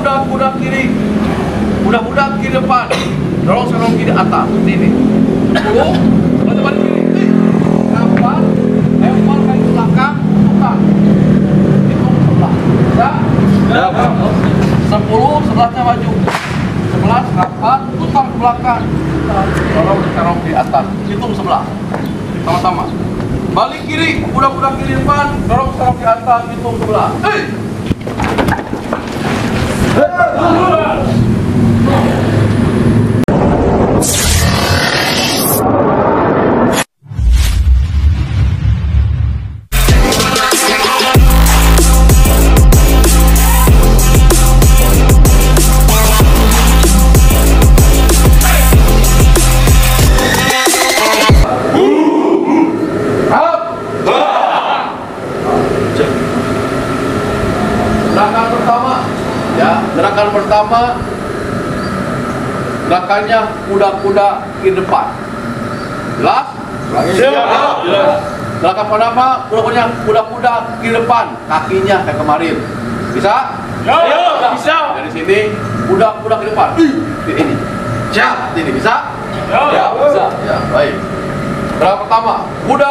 kuda kiri, kuda kiri depan, dorong serong kiri atas, seperti ini. 10, balik kiri, kapan, lempar kaki ke belakang, putar, hitung sebelah, ya? 10, sebelahnya maju, 11, rapat, putar ke belakang, dorong serong kiri atas, hitung sebelah, sama-sama. Balik kiri, kuda kiri depan, dorong serong kiri atas, hitung sebelah. Gerakan pertama, ya, gerakan pertama, gerakannya kuda ke depan. Jelas? Jelas. Gerakan pertama, kuda ke depan, kakinya kayak kemarin. Bisa? Ya, bisa. Dari sini, kuda ke depan. Ini. Siap, ini bisa? Ya, bisa. Ya, baik. Gerakan pertama, kuda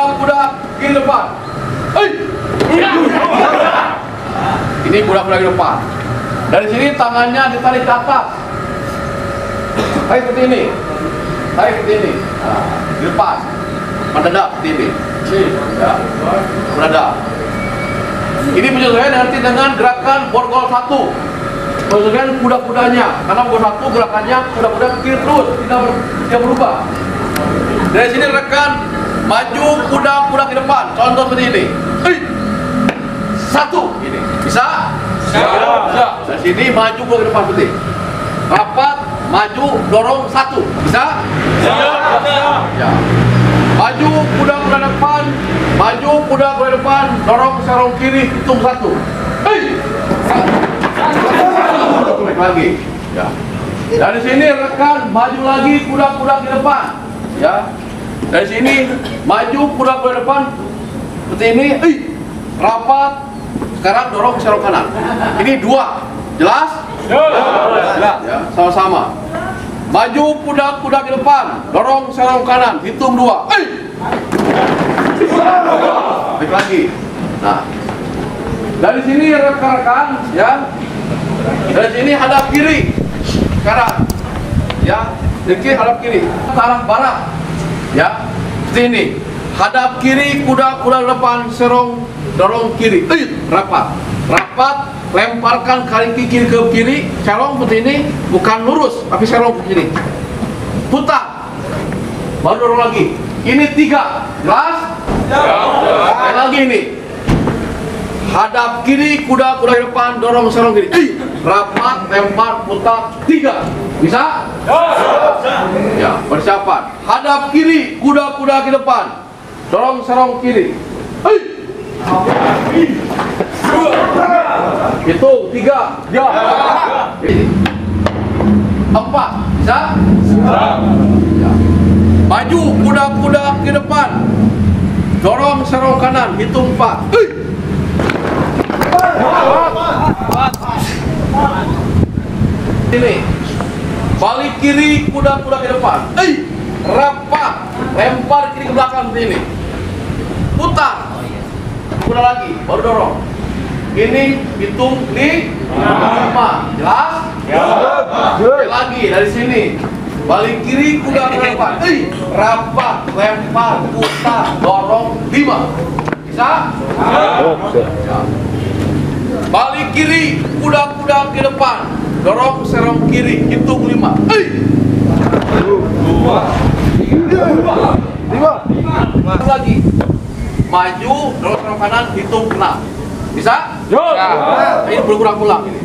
ke depan. Ini kuda ke depan. Dari sini tangannya ditarik ke atas. Tarik seperti ini. Tarik seperti ini. Nah, di depan. Mendadak seperti ini. Ya. Mendadak. Ini menyesuaikan nanti dengan gerakan borgol 1. Menyesuaikan kuda-kudanya. Karena borgol 1 gerakannya kuda-kuda kiri terus, tidak berubah. Dari sini rekan maju kuda ke depan. Contoh seperti ini. 1 ini. Bisa? Bisa. Dari sini maju ke depan seperti. Rapat, maju, dorong 1. Bisa? Ya. Maju kuda depan, maju kuda depan, dorong serong kiri, hitung 1. Baik lagi. Ya. Dari sini rekan maju lagi kuda ke depan. Ya. Dari sini maju kuda depan seperti ini. Rapat. Sekarang dorong serong kanan. Ini 2. Jelas? Jelas. Ya, sama-sama. Maju kuda ke depan, dorong serong kanan, hitung 2. Baik lagi. Nah, dari sini rekan-rekan, ya. Dari sini hadap kiri. Sekarang, ya. Dari kiri hadap kiri. Arah barat, ya. Seperti ini. Hadap kiri, kuda depan, serong, dorong kiri, rapat, lemparkan kaki kiri ke kiri, serong seperti ini, bukan lurus, tapi serong ke kiri, putar, baru dorong lagi. Ini 3, jelas? Lagi ini, hadap kiri, kuda depan, dorong serong kiri, rapat, lempar, putar, 3, bisa? Ya, persiapan. Hadap kiri, kuda ke depan, dorong serong kiri. Itu 3. Ya. 4. Bisa? Ya. Maju kuda ke depan. Dorong serong kanan. Hitung 4. Ini. Balik kiri kuda ke depan. Rapat. Lempar kiri ke belakang seperti ini. Putar. Kuda lagi, baru dorong. Ini hitung 5. Jelas? Lagi dari sini. Balik kiri kuda ke depan. Rapat, lempar, putar, dorong 5. Bisa? Ya. Balik kiri kuda ke depan. Dorong serong kiri, hitung 5. 5 lagi. Maju, dorong serong kanan, hitung 6. Bisa? Ya. Ini berulang-ulang ini.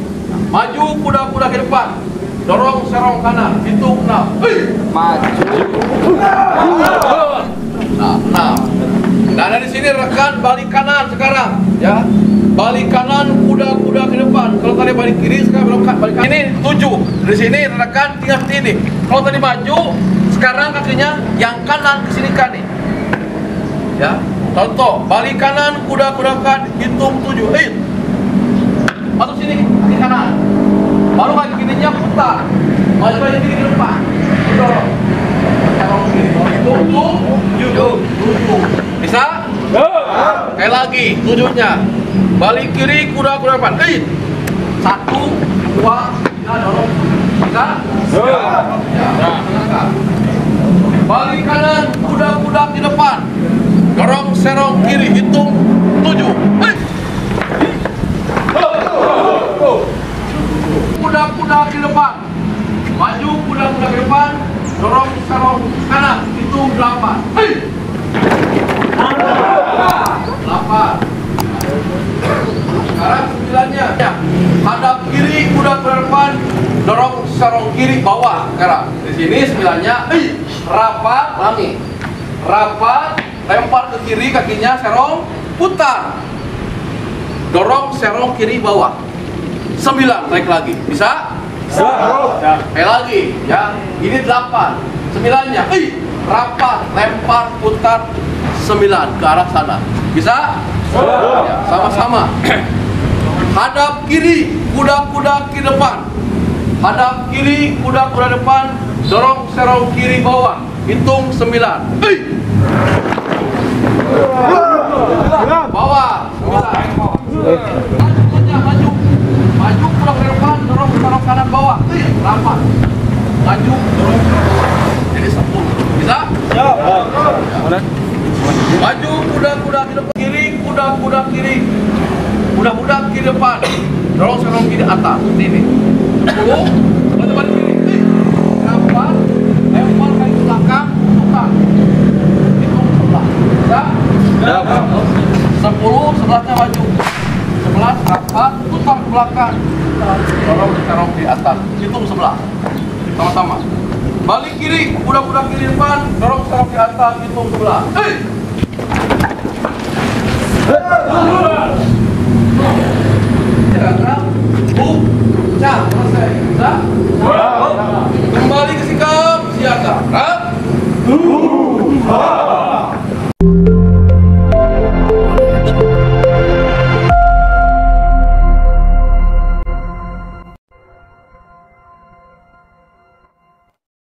Maju kuda ke depan. Dorong serong kanan, hitung 6. Maju. Nah, 6. Nah, dari sini rekan balik kanan sekarang, ya. Balik kanan kuda ke depan. Kalau tadi balik kiri, sekarang balik kanan. Ini 7. Dari sini rekan tinggal seperti ini. Kalau tadi maju, sekarang kakinya yang kanan ke sini kan nih. Ya. Contoh, balik kanan, kuda kan, hitung 7. Masuk sini, kaki kanan. Baru 7-nya. Balik kiri, kuda-kuda depan. 1, 2, 3, dorong. Bisa? Ya. Balik kanan, kuda-kuda di depan. Dorong serong kiri, hitung 7. Kuda-kuda di depan. Maju kuda-kuda ke depan. Dorong serong kanan, hitung 8. 8. Sekarang 9-nya. Hadap kiri, kuda ke depan, dorong serong kiri bawah. Sekarang di sini 9-nya. Rapat, ulangi. Rapat, lempar ke kiri kakinya, serong, putar. Dorong serong kiri bawah. 9 naik lagi. Bisa? Bisa. Lagi, ya. Ini 8. 9-nya. Rapat, lempar, putar. 9 ke arah sana. Bisa? Ya, sama-sama. Hadap kiri, kuda-kuda ke depan. Hadap kiri, kuda-kuda depan. Dorong serong kiri bawah. Hitung 9. Bawah 9. Maju. Maju kuda ke depan, dorong serong kanan bawah. Rapat. Maju, dorong. Jadi 10. Bisa? Ya. Maju kuda-kuda ke depan kiri, kuda-kuda kiri. Kuda-kuda kiri depan. Dorong serong kiri atas. Ini. 10. Depan kiri. Rapat. Lempar kaki belakang, putar. Hitung 11. Bisa? Ya. 10, 11-nya maju. 11 rapat, putar ke belakang. Dorong serong kiri atas. Hitung 11. Sama-sama. Balik kiri, kuda-kuda kiri depan, dorong serong ke atas, hitung 11. Selesai. Bisa? Kembali ke sikap siaga.